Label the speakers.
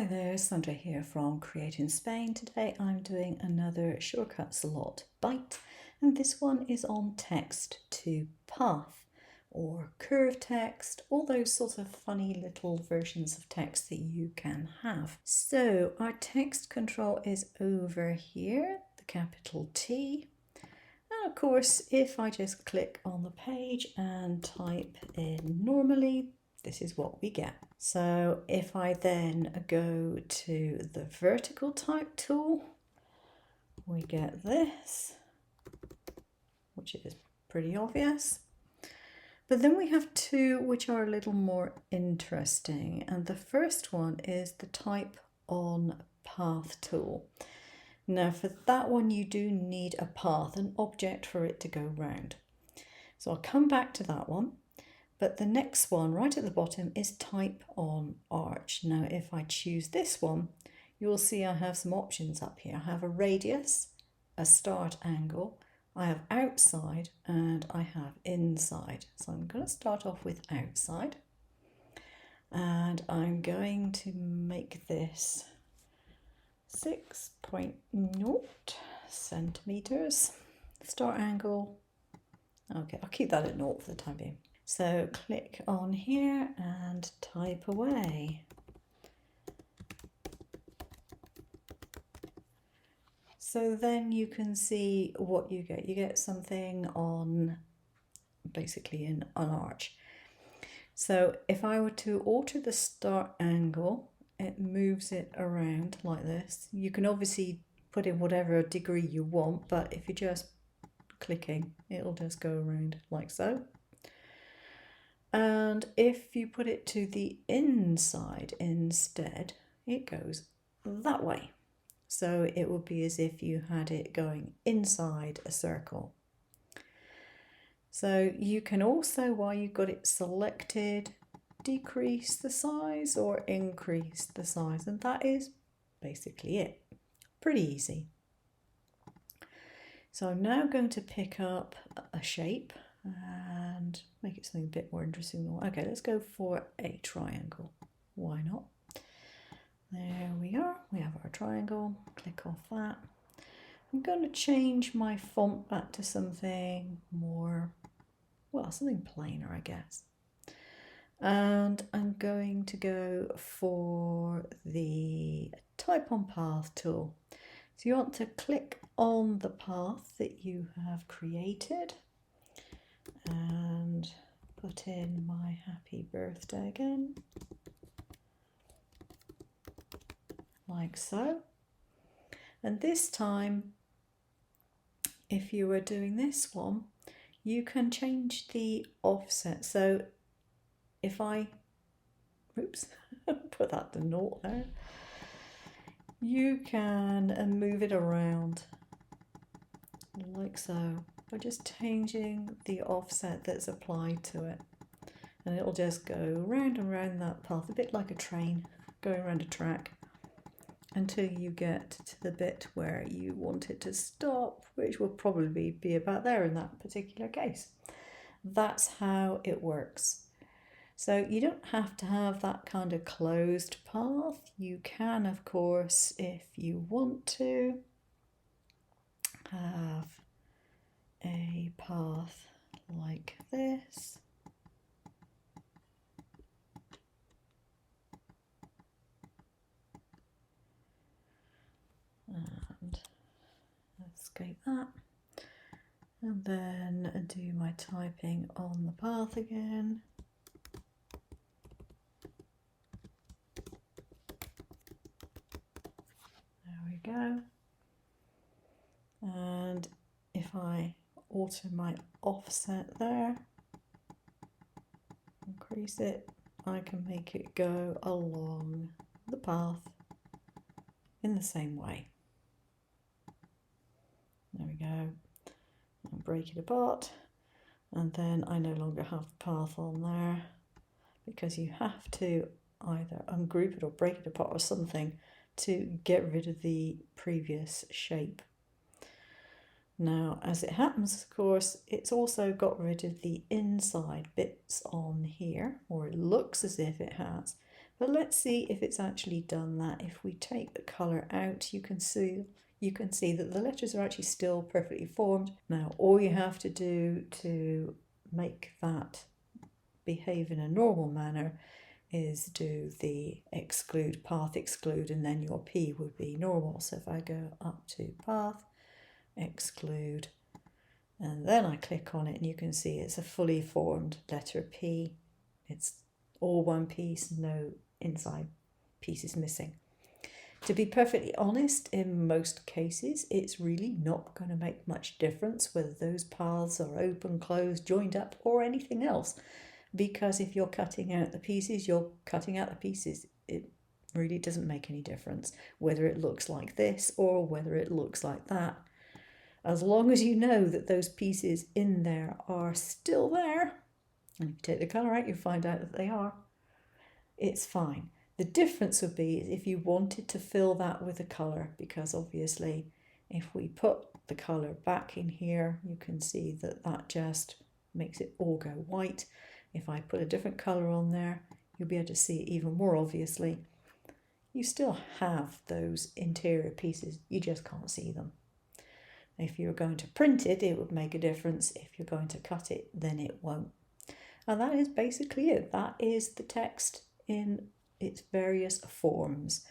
Speaker 1: Hi there, Sandra here from Create in Spain. Today I'm doing another shortcuts lot bite, and this one is on text to path or curve text, all those sort of funny little versions of text that you can have. So our text control is over here, the capital T. And of course, if I just click on the page and type in normally, this is what we get. So if I then go to the vertical type tool, we get this, which is pretty obvious. But then we have two which are a little more interesting. And the first one is the type on path tool. Now for that one, you do need a path, an object for it to go round. So I'll come back to that one. But the next one right at the bottom is type on arch. Now if I choose this one, you'll see I have some options up here. I have a radius, a start angle, I have outside, and I have inside. So I'm going to start off with outside. And I'm going to make this 6.0 centimeters. Start angle. Okay, I'll keep that at 0 for the time being. So click on here and type away. So then you can see what you get. You get something on basically an arch. So if I were to alter the start angle, it moves it around like this. You can obviously put in whatever degree you want, but if you're just clicking, it'll just go around like so. And if you put it to the inside instead, it goes that way. So it would be as if you had it going inside a circle. So you can also, while you've got it selected, decrease the size or increase the size. And that is basically it. Pretty easy. So I'm now going to pick up a shape and make it something a bit more interesting. Okay, let's go for a triangle. Why not? There we are. We have our triangle. Click off that. I'm going to change my font back to something more, well, something plainer, I guess. And I'm going to go for the type on path tool. So you want to click on the path that you have created and put in my happy birthday again, like so. And this time, if you were doing this one, you can change the offset. So if I, oops, put that to 0 there, you can move it around like so by just changing the offset that's applied to it, and it'll just go round and round that path, a bit like a train going around a track, until you get to the bit where you want it to stop, which will probably be about there in that particular case. That's how it works. So you don't have to have that kind of closed path. You can, of course, if you want to, have a path like this. And escape that. And then do my typing on the path again. There we go. And if I alter my offset there, increase it, I can make it go along the path in the same way. There we go. I'll break it apart, and then I no longer have the path on there, because you have to either ungroup it or break it apart or something to get rid of the previous shape. Now, as it happens, of course, it's also got rid of the inside bits on here, or it looks as if it has, But let's see if it's actually done that. If we take the colour out, you can see that the letters are actually still perfectly formed. Now, all you have to do to make that behave in a normal manner is do the exclude, path exclude, and then your P would be normal. So if I go up to path, exclude, and then I click on it, and you can see it's a fully formed letter P. It's all one piece, no inside pieces missing. To be perfectly honest, in most cases, it's really not going to make much difference whether those paths are open, closed, joined up, or anything else. Because if you're cutting out the pieces, you're cutting out the pieces. It really doesn't make any difference whether it looks like this or whether it looks like that. As long as you know that those pieces in there are still there, and if you take the colour out, you find out that they are, it's fine. The difference would be if you wanted to fill that with a colour, because obviously if we put the colour back in here, you can see that that just makes it all go white. If I put a different colour on there, you'll be able to see it even more obviously. You still have those interior pieces, you just can't see them. If you're going to print it, it would make a difference. If you're going to cut it, then it won't. And that is basically it. That is the text in its various forms.